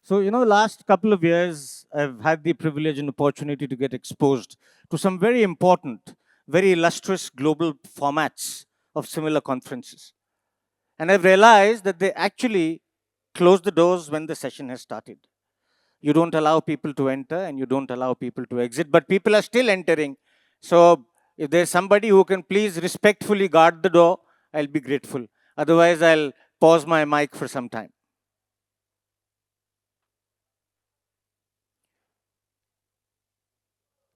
So, last couple of years, I've had the privilege and opportunity to get exposed to some very important, very illustrious global formats of similar conferences. And I've realized that they actually close the doors when the session has started. You don't allow people to enter and you don't allow people to exit, but people are still entering. So, if there's somebody who can please respectfully guard the door, I'll be grateful. Otherwise, I'll pause my mic for some time.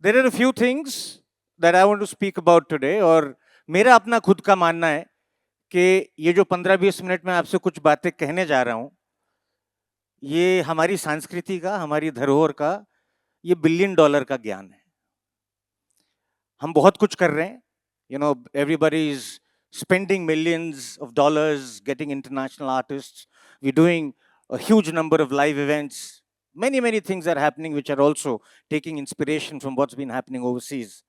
There are a few things that I want to speak about today, और मेरा अपना खुद का मानना है कि ये जो 15-20 मिनट में आपसे कुछ बातें कहने जा रहा हूं, ये हमारी संस्कृति का, हमारी धरोहर का, ये बिलियन डॉलर का ज्ञान है. हम बहुत कुछ कर रहे हैं. Everybody is spending millions of dollars getting international artists. We're doing a huge number of live events. Many things are happening which are also taking inspiration from what's been happening overseas.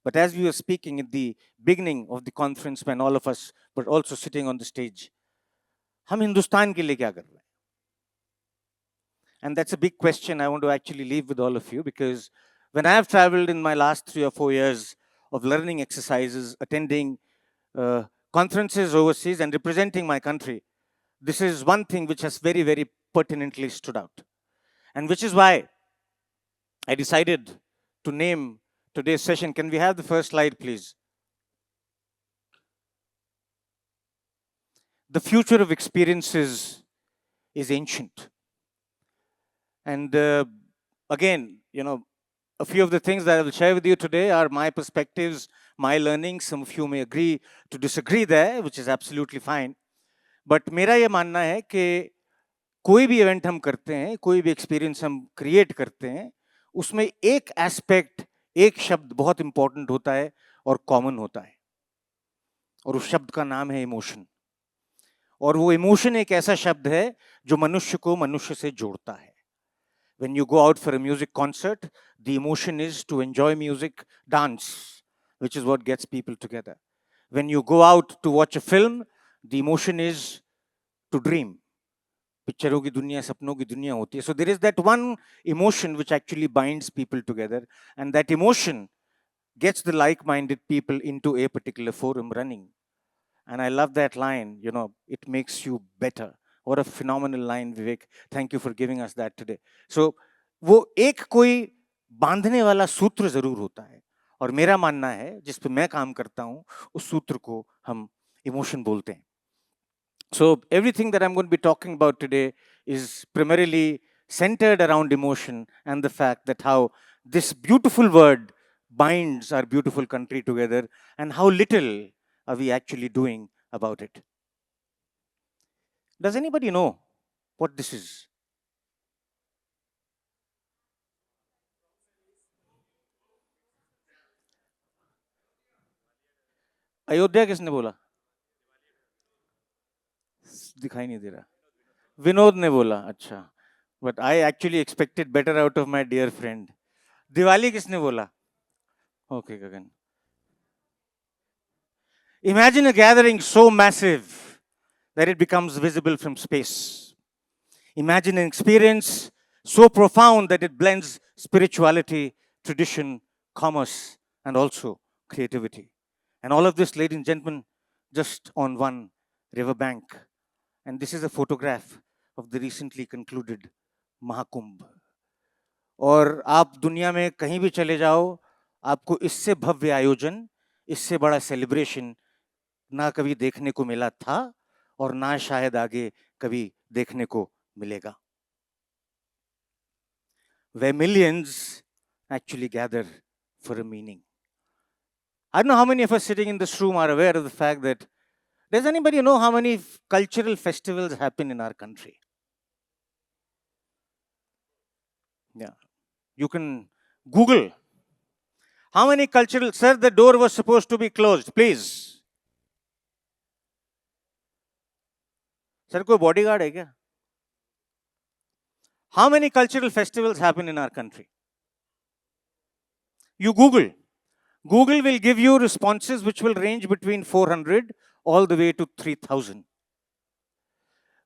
But as we were speaking at the beginning of the conference, when all of us were also sitting on the stage, हम हिंदुस्तान के लिए क्या कर रहे हैं? And that's a big question I want to actually leave with all of you, because when I have traveled in my last 3 or 4 years of learning exercises, attending conferences overseas and representing my country, this is one thing which has very pertinently stood out. And which is why I decided to name today's session. Can we have the first slide, please? The future of experiences is ancient. And again, a few of the things that I will share with you today are my perspectives, my learnings. Some of you may agree to disagree there, which is absolutely fine. But मेरा ये मानना है कि कोई भी event हम करते हैं, कोई भी एक्सपीरियंस हम क्रिएट करते हैं, उसमें एक एस्पेक्ट, एक शब्द बहुत इंपॉर्टेंट होता है और कॉमन होता है, और उस शब्द का नाम है इमोशन. और वो इमोशन एक ऐसा शब्द है जो मनुष्य को मनुष्य से जोड़ता है. When you go out for a music concert, the emotion is to enjoy music, dance, which is what gets people together. When you go out to watch a film, the emotion is to dream. पिक्चरों की दुनिया, सपनों की दुनिया होती है. So there is that one emotion which actually binds people together, and that emotion gets the like-minded people into a particular forum running. And I love that line, it makes you better. What a phenomenal line, Vivek. Thank you for giving us that today. So, वो एक कोई बांधने वाला सूत्र जरूर होता है, और मेरा मानना है जिस पे मैं काम करता हूं, उस सूत्र को हम इमोशन बोलते हैं. So, everything that I'm going to be talking about today is primarily centered around emotion and the fact that how this beautiful word binds our beautiful country together, and how little are we actually doing about it. Does anybody know what this is? Ayodhya किसने बोला? दिखाई नहीं दे रहा. विनोद ने बोला. अच्छा, but I actually expected better out of my dear friend. Diwali किसने बोला? Okay, Gagan. Imagine a gathering so massive that it becomes visible from space. Imagine an experience so profound that it blends spirituality, tradition, commerce, and also creativity. And all of this, ladies and gentlemen, just on one riverbank. And this is a photograph of the recently concluded Mahakumbh. और आप दुनिया में कहीं भी चले जाओ, आपको इससे भव्य आयोजन, इससे बड़ा सेलिब्रेशन ना कभी देखने को मिला था, और ना शायद आगे कभी देखने को मिलेगा. Where millions actually gather for a meaning. I don't know how many of us sitting in this room are aware of the fact that, does anybody know how many cultural festivals happen in our country? Yeah. You can Google. How many cultural, sir, the door was supposed to be closed, please. Sir, कोई bodyguard है क्या? How many cultural festivals happen in our country? You Google. Google will give you responses which will range between 400 all the way to 3,000.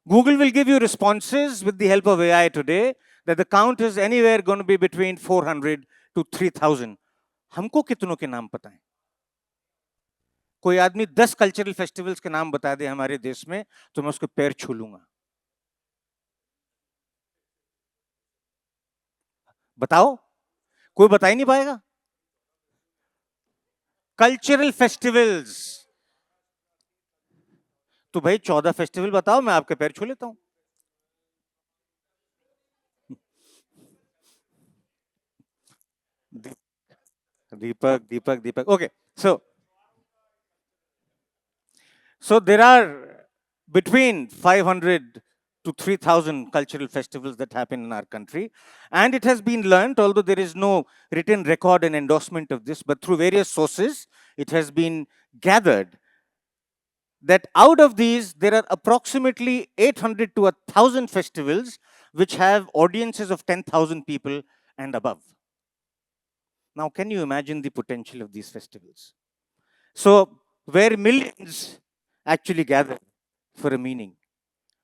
Google will give you responses with the help of AI today that the count is anywhere going to be between 400 to 3000. हमको कितनों के नाम पता है? कोई आदमी 10 cultural festivals के नाम बता दे हमारे देश में तो मैं उसके पैर छू लूंगा. बताओ, कोई बता ही नहीं पाएगा. कल्चरल फेस्टिवल्स, तो भाई 14 फेस्टिवल बताओ, मैं आपके पैर छू लेता हूं. दीपक. Okay, so there are between 500 to 3000 cultural festivals that happen in our country, and it has been learned, although there is no written record and endorsement of this, but through various sources it has been gathered that out of these there are approximately 800 to 1000 festivals which have audiences of 10,000 people and above. Now, can you imagine the potential of these festivals? So, where millions actually gather for a meaning,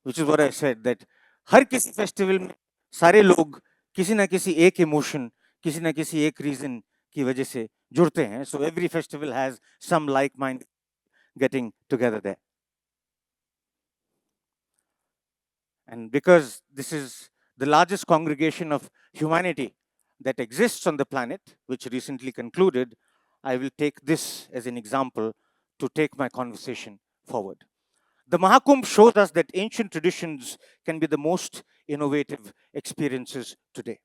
which is what I said, that हर किसी festival में सारे लोग किसी ना किसी एक emotion, किसी ना किसी एक रीजन की वजह से जुड़ते हैं. So every festival has some like mind getting together there. And because this is the largest congregation of humanity that exists on the planet, which recently concluded, I will take this as an example to take my conversation forward. The Mahakumbh shows us that ancient traditions can be the most innovative experiences today.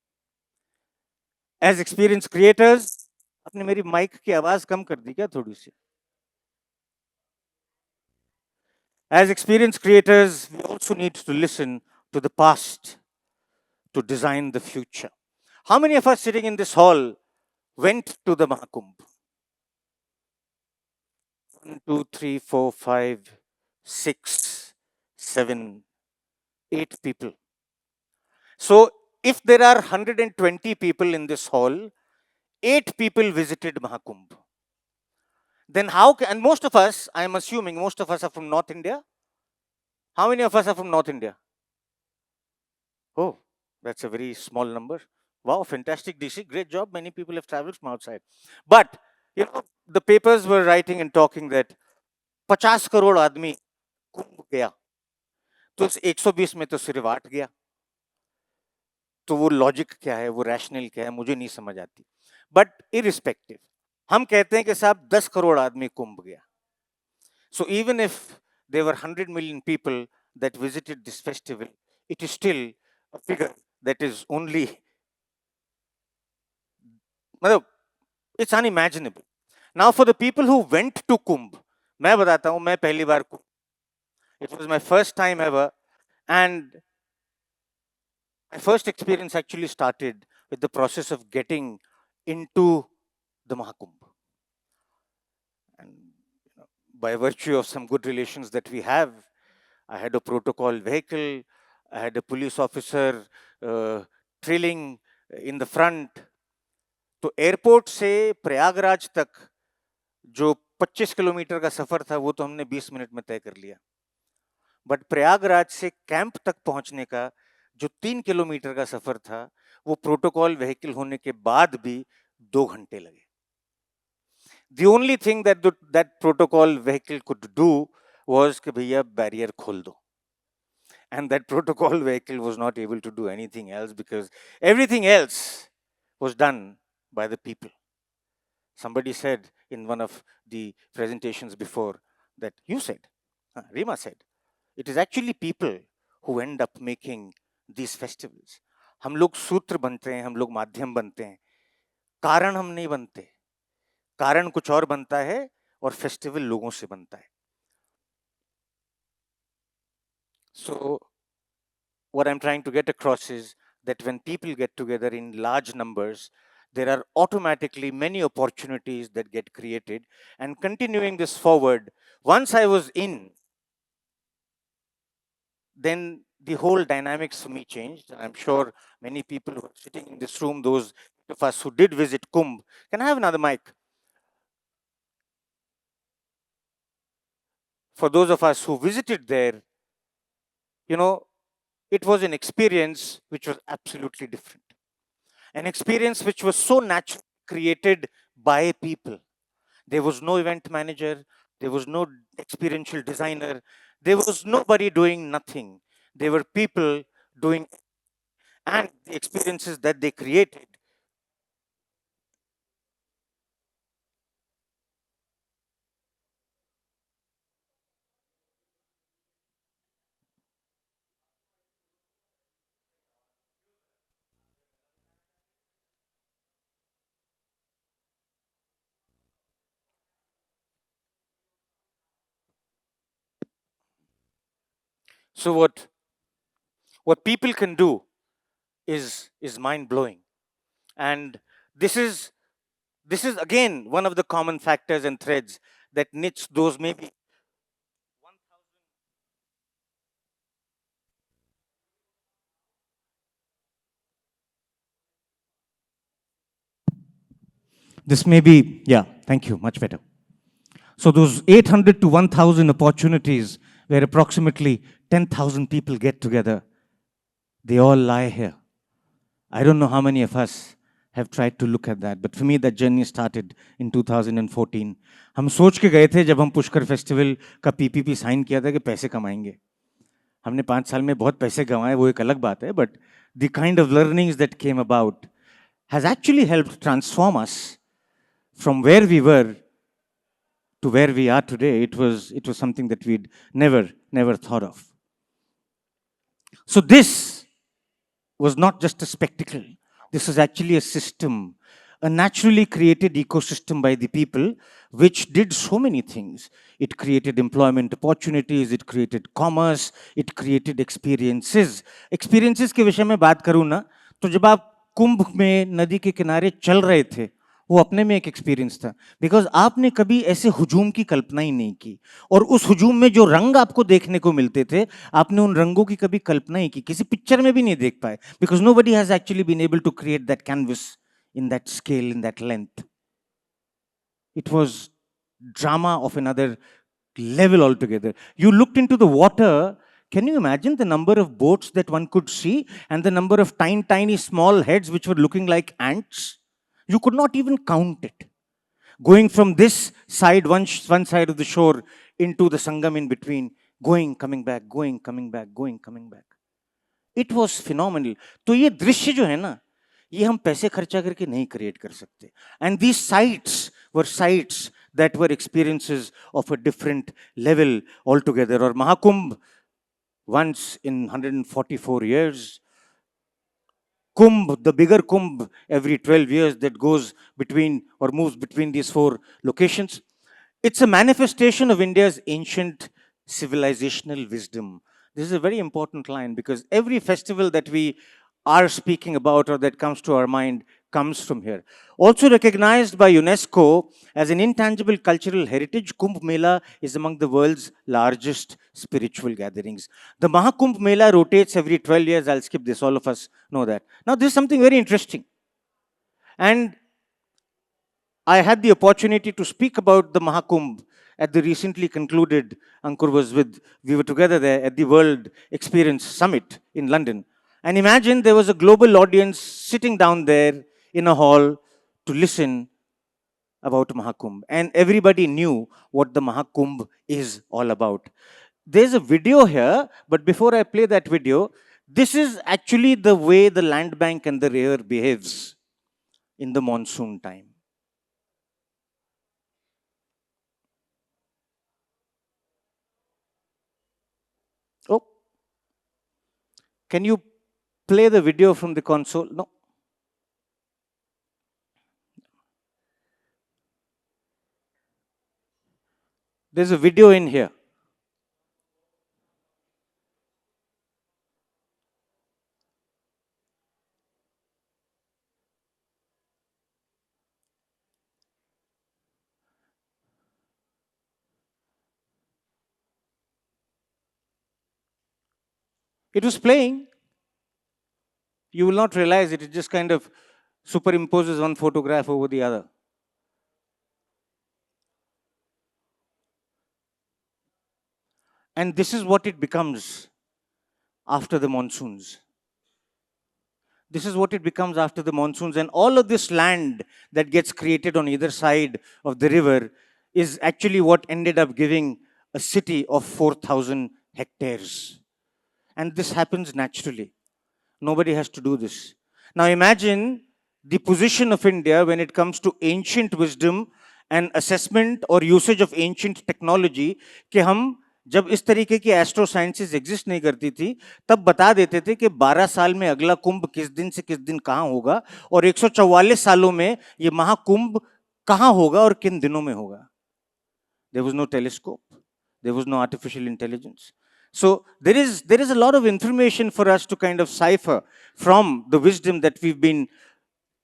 As experience creators, आपने मेरी mic की आवाज कम कर दी क्या थोड़ी सी? As experience creators, we also need to listen to the past to design the future. How many of us sitting in this hall went to the Mahakumbh? 1, 2, 3, 4, 5, 6, 7, 8 people. So, if there are 120 people in this hall, 8 people visited Mahakumbh. Then how can, and most of us, I am assuming most of us are from North India. How many of us are from North India? Oh, that's a very small number. Wow, fantastic, DC. Great job. Many people have traveled from outside. But, you know, the papers were writing and talking that 50 crore आदमी कुंभ गया, तो इस 120 में तो सिर्फ 8 गया. तो वो लॉजिक क्या है, वो रैशनल क्या है, मुझे नहीं समझ आती. बट इरिस्पेक्टिव, हम कहते हैं कि साहब 10 करोड़ आदमी कुंभ गया. So even if there were 100 million people that visited this festival, it is still a figure that is only, it's unimaginable. Now for the people who went to Kumbh, मैं बताता हूँ, मैं पहली बार कुंभ, it was my first time ever, and my first experience actually started with the process of getting into the Mahakumbh. And by virtue of some good relations that we have, I had a protocol vehicle, I had a police officer trailing in the front. तो airport से प्रयागराज तक जो 25 kilometre का सफर था वो तो हमने 20 minute में तय कर लिया. बट प्रयागराज से कैंप तक पहुंचने का जो 3 किलोमीटर का सफर था वो प्रोटोकॉल व्हीकल होने के बाद भी 2 घंटे लगे. The only thing that protocol vehicle could do was कि भैया बैरियर खोल दो. And that protocol vehicle was not able to do anything else because everything else was done by the people. Somebody said in one of the presentations before that you said, Rima said, it is actually people who end up making these festivals. हम लोग सूत्र बनते हैं, हम लोग माध्यम बनते हैं, कारण हम नहीं बनते. कारण कुछ और बनता है और फेस्टिवल लोगों से बनता है. So what I'm trying to get across is that when people get together in large numbers, there are automatically many opportunities that get created. And continuing this forward, once I was in, then the whole dynamics for me changed. I'm sure many people who are sitting in this room, those of us who did visit Kumbh, can I have another mic? For those of us who visited there, you know, it was an experience which was absolutely different. An experience which was so natural, created by people. There was no event manager, there was no experiential designer, there was nobody doing nothing. There were people doing, and the experiences that they created. So what people can do is mind blowing. And this is this is again one of the common factors and threads that knits those maybe. This may be, yeah, thank you, much better. So those 800 to 1,000 opportunities where approximately 10,000 people get together, they all lie here. I don't know how many of us have tried to look at that, but for me that journey started in 2014. हम सोच के गए थे जब हम Pushkar festival का PPP sign किया था कि पैसे कमाएंगे. हमने 5 साल में बहुत पैसे कमाए, वो एक अलग बात है, but the kind of learnings that came about has actually helped transform us from where we were to where we are today. It was something that we'd never thought of. So this was not just a spectacle. This was actually a system, a naturally created ecosystem by the people, which did so many things. It created employment opportunities, it created commerce, it created experiences. Experiences के विषय में बात करूँ ना, तो जब आप कुंभ में नदी के किनारे चल रहे थे, वो अपने में एक एक्सपीरियंस था, बिकॉज आपने कभी ऐसे हुजूम की कल्पना ही नहीं की, और उस हुजूम में जो रंग आपको देखने को मिलते थे, आपने उन रंगों की कभी कल्पना ही की, किसी पिक्चर में भी नहीं देख पाए, because nobody has actually been able to create that canvas in that scale, in that length. It was drama of another level altogether. You looked into the water. Can you imagine the number of boats that one could see, and the number of tiny small heads which were looking like ants? You could not even count it. Going from this side, one side of the shore, into the Sangam in between, going, coming back, going, coming back, going, coming back. It was phenomenal. तो ये दृश्य जो है ना, ये हम पैसे खर्चा करके नहीं क्रिएट कर सकते. And these sites were sites that were experiences of a different level altogether. और Mahakumbh, once in 144 years, Kumbh, the bigger Kumbh every 12 years that goes between or moves between these four locations. It's a manifestation of India's ancient civilizational wisdom. This is a very important line because every festival that we are speaking about or that comes to our mind comes from here. Also recognized by UNESCO as an intangible cultural heritage, Kumbh Mela is among the world's largest spiritual gatherings. The Mahakumbh Mela rotates every 12 years. I'll skip this, all of us know that. Now, this is something very interesting. And I had the opportunity to speak about the Mahakumbh at the recently concluded, Ankur was with, we were together there at the World Experience Summit in London. And imagine there was a global audience sitting down there in a hall to listen about Mahakumbh. And everybody knew what the Mahakumbh is all about. There's a video here, but before I play that video, this is actually the way the land bank and the river behaves in the monsoon time. Oh, can you play the video from the console? No. There's a video in here. It was playing. You will not realize it. It just kind of superimposes one photograph over the other. And this is what it becomes. after the monsoons. This is what it becomes after the monsoons. And all of this land that gets created on either side of the river is actually what ended up giving a city of 4,000 hectares. And this happens naturally. Nobody has to do this. Now imagine the position of India when it comes to ancient wisdom and assessment or usage of ancient technology कि हम जब इस तरीके की astro sciences exist नहीं करती थी तब बता देते थे कि 12 साल में अगला कुंभ किस दिन से किस दिन कहां होगा और 144 सालों में ये महाकुंभ कहां होगा और किन दिनों में होगा. There was no telescope. There was no artificial intelligence. So there is a lot of information for us to kind of cipher from the wisdom that we've been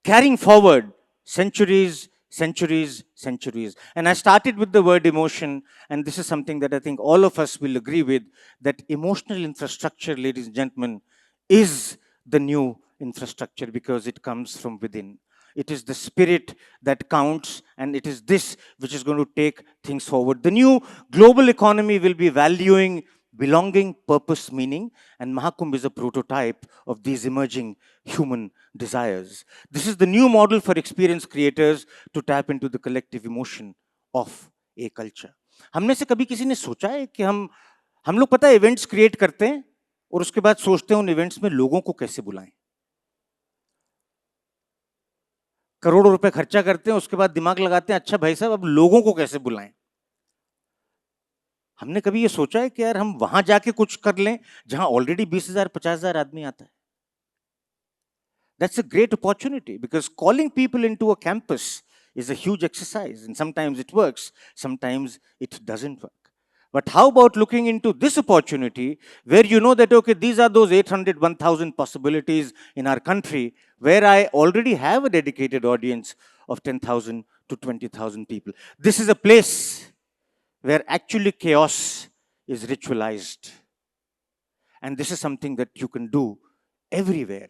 carrying forward centuries, centuries, centuries. And I started with the word emotion, and this is something that I think all of us will agree with, that emotional infrastructure, ladies and gentlemen, is the new infrastructure because it comes from within. It is the spirit that counts, and it is this which is going to take things forward. The new global economy will be valuing belonging, purpose, meaning, and Mahakumbh is a prototype of these emerging human desires. This is the new model for experience creators to tap into the collective emotion of a culture. हमने से कभी किसी ने सोचा है कि हम लोग पता है इवेंट्स क्रिएट करते हैं और उसके बाद सोचते हैं उन इवेंट्स में लोगों को कैसे बुलाएं. करोड़ों रुपए खर्चा करते हैं उसके बाद दिमाग लगाते हैं अच्छा भाई साहब अब लोगों को कैसे बुलाएं. हमने कभी ये सोचा है कि यार हम वहां जाके कुछ कर लें जहां ऑलरेडी 20,000 50,000 आदमी आता है. That's a great opportunity because calling people into a campus is a huge exercise and sometimes it works, sometimes it doesn't work. But how about looking into this opportunity where you know that, okay, these are those 800, 1,000 possibilities in our country where I already have a dedicated audience of 10,000 to 20,000 people. This is a place where actually chaos is ritualized. And this is something that you can do everywhere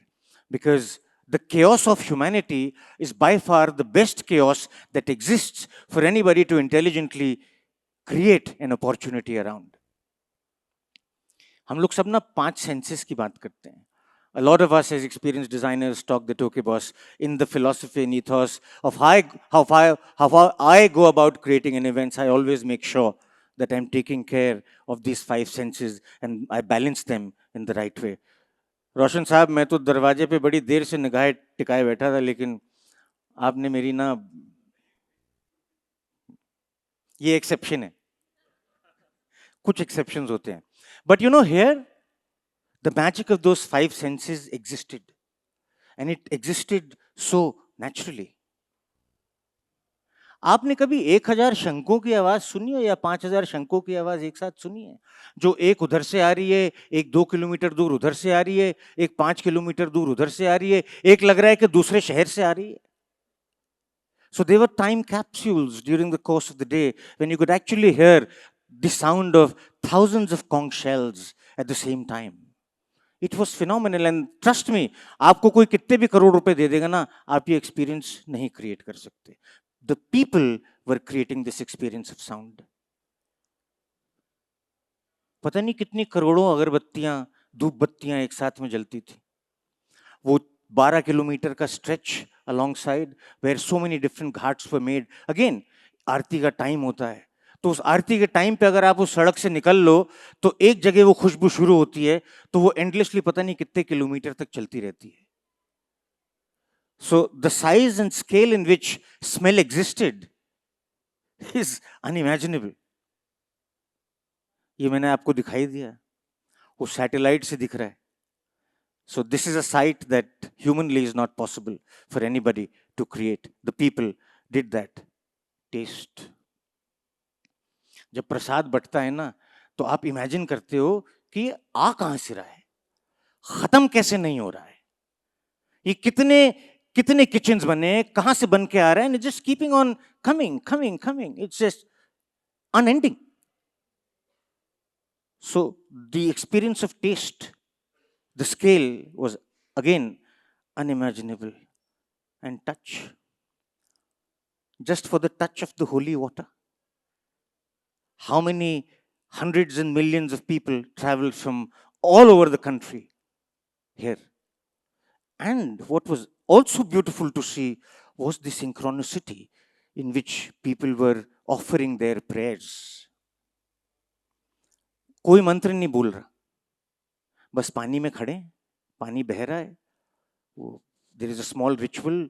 because the chaos of humanity is by far the best chaos that exists for anybody to intelligently create an opportunity around. हम लोग सब ना 5 senses की बात करते हैं. A lot of us as experienced designers talk the okay boss in the philosophy and ethos of how I go about creating an event. I always make sure that I'm taking care of these 5 senses and I balance them in the right way. रोशन साहब मैं तो दरवाजे पे बड़ी देर से निगाहें टिकाए बैठा था लेकिन आपने मेरी ना ये एक्सेप्शन है. कुछ एक्सेप्शंस होते हैं. But you know here the magic of those 5 senses existed and it existed so naturally. आपने कभी 1,000 शंखों की आवाज सुनी है या 5,000 शंखों की आवाज एक साथ सुनी है जो एक उधर से आ रही है, एक 2 किलोमीटर दूर उधर से आ रही है, एक 5 किलोमीटर दूर उधर से आ रही है, एक लग रहा है कि दूसरे शहर से आ रही है. So there were time capsules during the course of the day when you could actually hear the sound of thousands of conch shells at the same time. It was phenomenal and trust me, आपको कोई कितने भी करोड़ रुपए दे देगा ना, आप ये experience नहीं create कर सकते. The people were creating this experience of sound. पता नहीं कितनी करोड़ों अगरबत्तियां, धूप बत्तियां एक साथ में जलती थी. वो 12 किलोमीटर का stretch alongside where so many different ghats were made. Again, आरती का टाइम होता है तो उस आरती के टाइम पे अगर आप उस सड़क से निकल लो तो एक जगह वो खुशबू शुरू होती है तो वो एंडलेसली पता नहीं कितने किलोमीटर तक चलती रहती है. So the size and scale in which smell existed is unimaginable. ये मैंने आपको दिखाई दिया, वो सैटेलाइट से दिख रहा है. So this is a sight that humanly is not possible for anybody to create. The people did that. Taste. जब प्रसाद बटता है ना तो आप इमेजिन करते हो कि आ कहां से रहा है, खत्म कैसे नहीं हो रहा है, ये कितने किचन्स बने, कहां से बन के आ रहा है, and just keeping on coming. It's just unending. So the experience of taste, the scale was again unimaginable. And touch. Just for the touch of the holy water. How many hundreds and millions of people traveled from all over the country here. And what was also beautiful to see was the synchronicity in which people were offering their prayers. कोई मंत्र नहीं बोल रहा, बस पानी में खड़े, पानी बह रहा है, वो there is a small ritual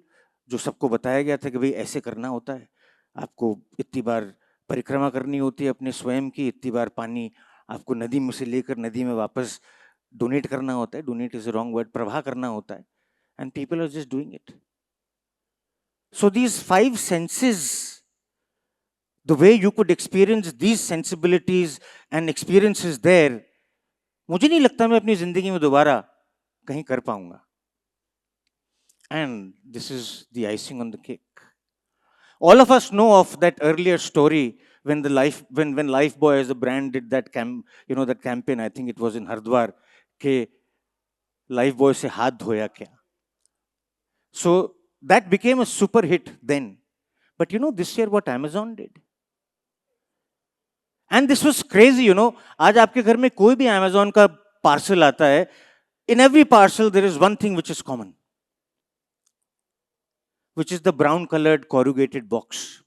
जो सबको बताया गया था कि भाई ऐसे करना होता है, आपको इतनी बार परिक्रमा करनी होती है अपने स्वयं की, इतनी बार पानी आपको नदी में से लेकर नदी में वापस डोनेट करना होता है, donate is a wrong word, प्रवाह करना होता है, and people are just doing it. So these five senses, the way you could experience these sensibilities and experiences there, मुझे नहीं लगता मैं अपनी जिंदगी में दोबारा कहीं कर पाऊंगा. And this is the icing on the cake. All of us know of that earlier story when when Lifebuoy as a brand did that that campaign. I think it was in Hardwar के Lifebuoy से हाथ धोया क्या. So that became a super hit then. But this year what Amazon did. And this was crazy, आज आपके घर में कोई भी Amazon का parcel आता है, in every parcel there is one thing which is common, which is the brown colored corrugated box.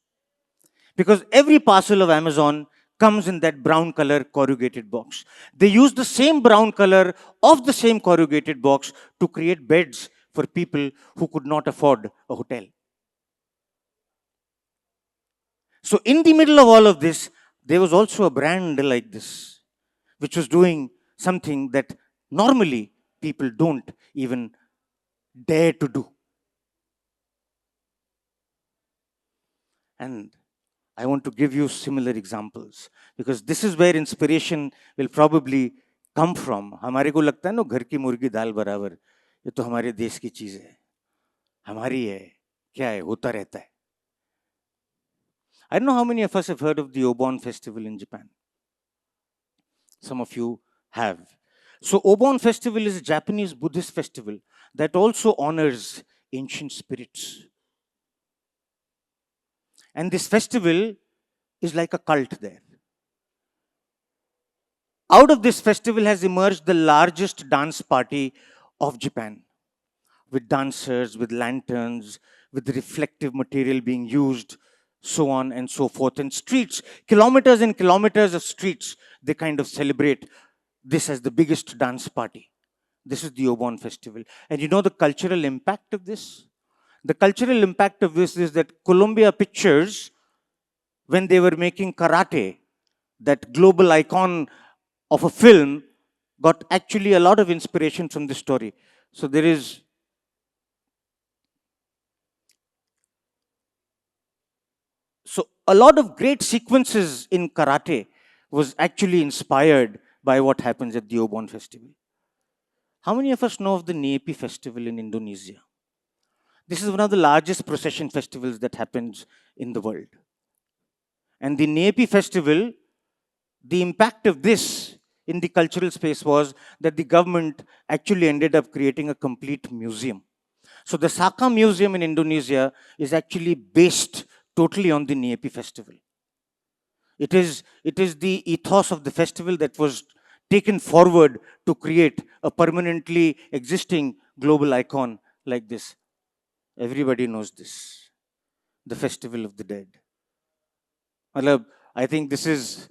Because every parcel of Amazon comes in that brown color corrugated box. They use the same brown color of the same corrugated box to create beds for people who could not afford a hotel. So in the middle of all of this, there was also a brand like this, which was doing something that normally people don't even dare to do. And I want to give you similar examples because this is where inspiration will probably come from. हमारे को लगता है ना घर की मुर्गी दाल बराबर, ये तो हमारे देश की चीज है, हमारी है, क्या है, होता रहता है. I don't know how many of us have heard of the Obon festival in Japan. Some of you have. So Obon festival is a Japanese Buddhist festival that also honors ancient spirits. And this festival is like a cult there. Out of this festival has emerged the largest dance party of Japan, with dancers, with lanterns, with reflective material being used, so on and so forth. And streets, kilometers and kilometers of streets, they kind of celebrate this as the biggest dance party. This is the Obon festival. And you know the cultural impact of this? The cultural impact of this is that Columbia Pictures, when they were making Karate, that global icon of a film, got actually a lot of inspiration from this story. So there is a lot of great sequences in karate was actually inspired by what happens at the Obon festival. How many of us know of the Nyepi festival in Indonesia? This is one of the largest procession festivals that happens in the world. And the Nyepi festival, the impact of this in the cultural space was that the government actually ended up creating a complete museum. So the Saka Museum in Indonesia is actually based totally on the Nyepi festival. It is the ethos of the festival that was taken forward to create a permanently existing global icon like this. Everybody knows this. The Festival of the Dead. I think this is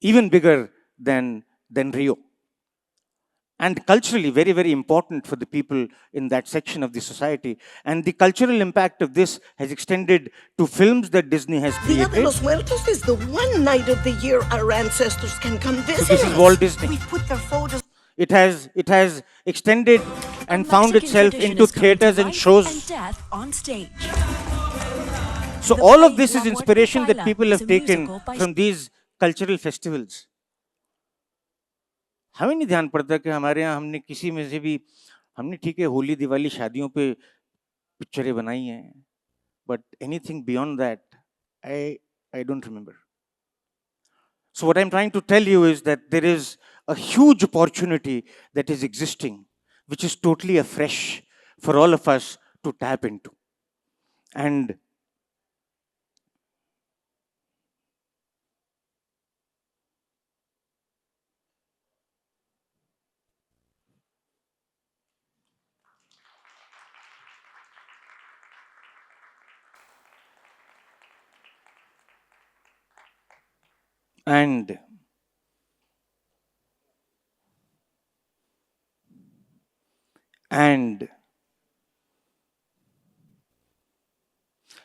even bigger than Rio. And culturally, very, very important for the people in that section of the society. And the cultural impact of this has extended to films that Disney has created. Dia de los Muertos is the one night of the year our ancestors can come visit. So this is Walt Disney. We've put their photos. It has extended and found itself into theaters and shows. And death on stage. So all of this is inspiration that people have taken from these cultural festivals. हमें नहीं ध्यान पड़ता कि हमारे यहाँ हमने किसी में से भी हमने ठीक है होली दिवाली शादियों पे पिक्चरें बनाई हैं, but anything beyond that I don't remember. So what I'm trying to tell you is that there is a huge opportunity that is existing, which is totally afresh for all of us to tap into. And And and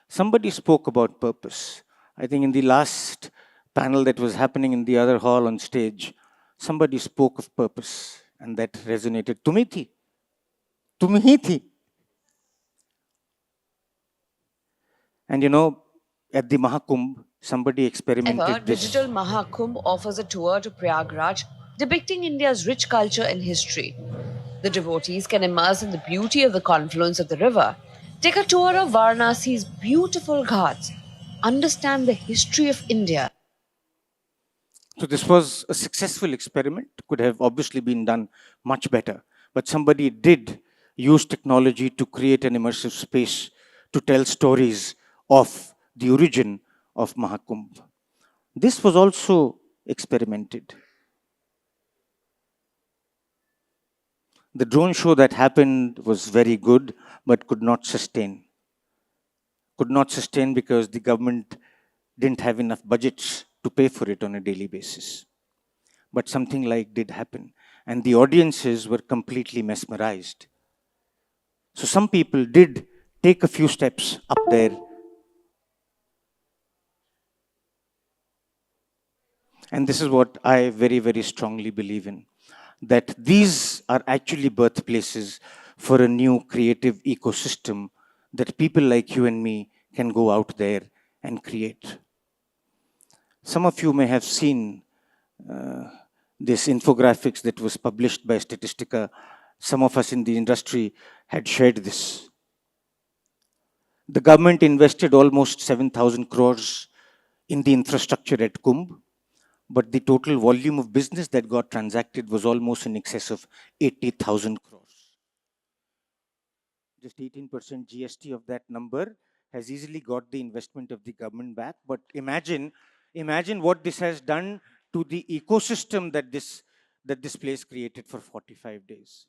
somebody spoke about purpose. I think in the last panel that was happening in the other hall on stage, somebody spoke of purpose, and that resonated. तुम्ही थी, तुम ही थी. And at the Mahakumbh, somebody experimented this. Digital Mahakumbh offers a tour to Prayagraj depicting India's rich culture and history. The devotees can immerse in the beauty of the confluence of the river, take a tour of Varanasi's beautiful ghats, understand the history of India. So this was a successful experiment. Could have obviously been done much better, but somebody did use technology to create an immersive space to tell stories of the origin of Mahakumbh. This was also experimented. The drone show that happened was very good, but could not sustain. Could not sustain because the government didn't have enough budgets to pay for it on a daily basis. But something like did happen, and the audiences were completely mesmerized. So some people did take a few steps up there. And this is what I very, very strongly believe in, that these are actually birthplaces for a new creative ecosystem that people like you and me can go out there and create. Some of you may have seen this infographics that was published by Statistica. Some of us in the industry had shared this. The government invested almost 7,000 crores in the infrastructure at Kumbh, but the total volume of business that got transacted was almost in excess of 80,000 crores. Just 18% GST of that number has easily got the investment of the government back. But imagine what this has done to the ecosystem that this place created for 45 days.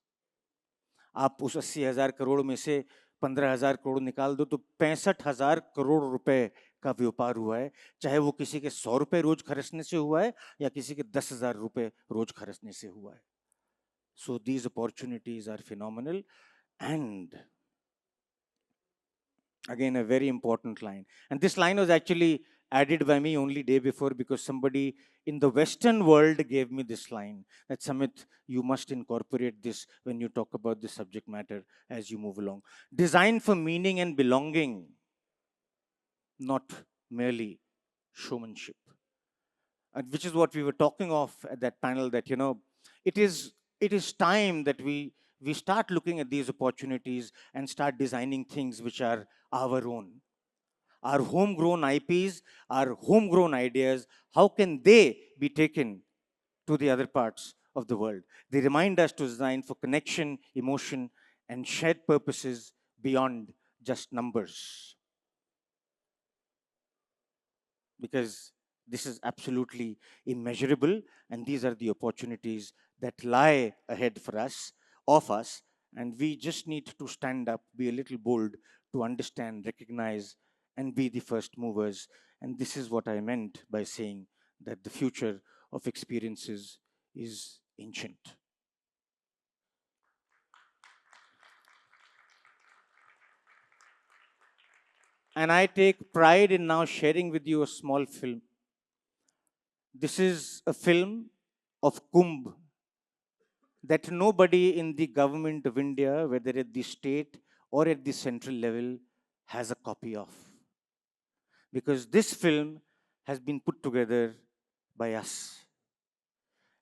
आप उस 80,000 करोड़ में से 15,000 करोड़ निकाल दो तो 65,000 करोड़ रुपए का व्यापार हुआ है, चाहे वो किसी के 100 रुपए रोज खर्चने से हुआ है या किसी के 10,000 रुपए रोज खर्चने से हुआ है. So these opportunities are phenomenal. And again, a very important line. And this line was actually added by me only day before because somebody in the Western world gave me this line, that Samit, you must incorporate this when you talk about the subject matter as you move along. Design for meaning and belonging, not merely showmanship. Which is what we were talking of at that panel, that it is time that we start looking at these opportunities and start designing things which are our own. Our homegrown IPs, our homegrown ideas, how can they be taken to the other parts of the world? They remind us to design for connection, emotion, and shared purposes beyond just numbers. Because this is absolutely immeasurable, and these are the opportunities that lie ahead for us, of us, and we just need to stand up, be a little bold to understand, recognize, and be the first movers. And this is what I meant by saying that the future of experiences is ancient. And I take pride in now sharing with you a small film. This is a film of Kumbh that nobody in the government of India, whether at the state or at the central level, has a copy of. Because this film has been put together by us.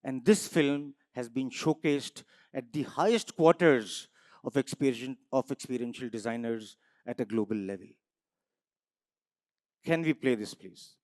And this film has been showcased at the highest quarters of experiential designers at a global level. Can we play this, please?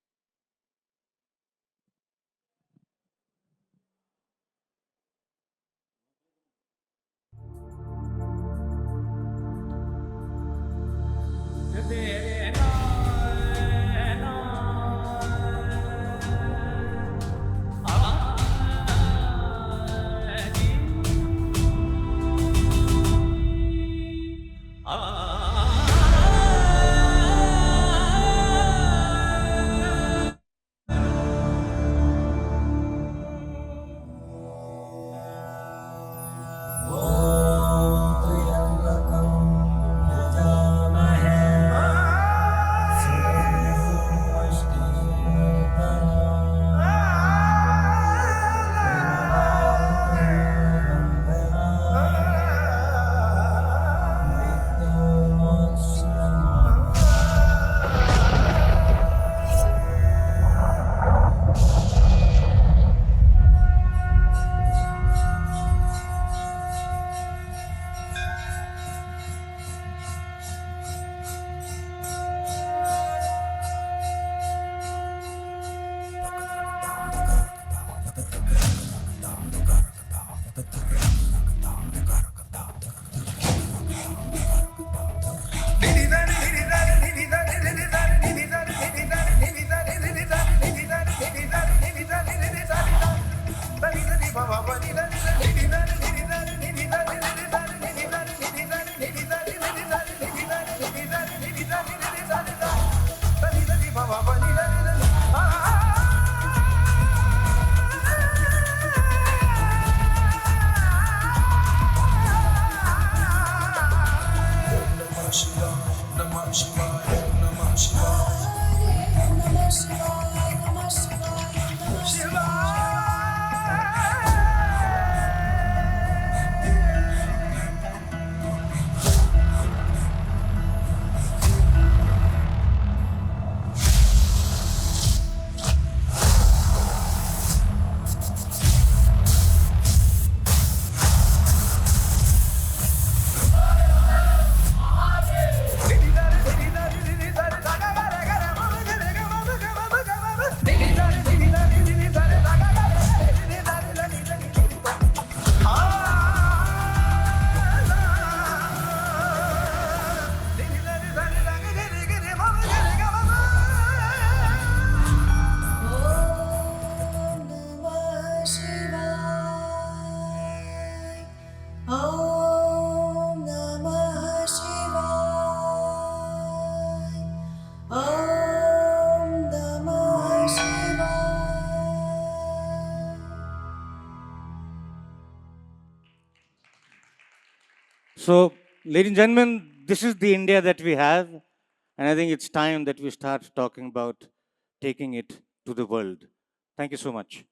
So, ladies and gentlemen, this is the India that we have. And I think it's time that we start talking about taking it to the world. Thank you so much.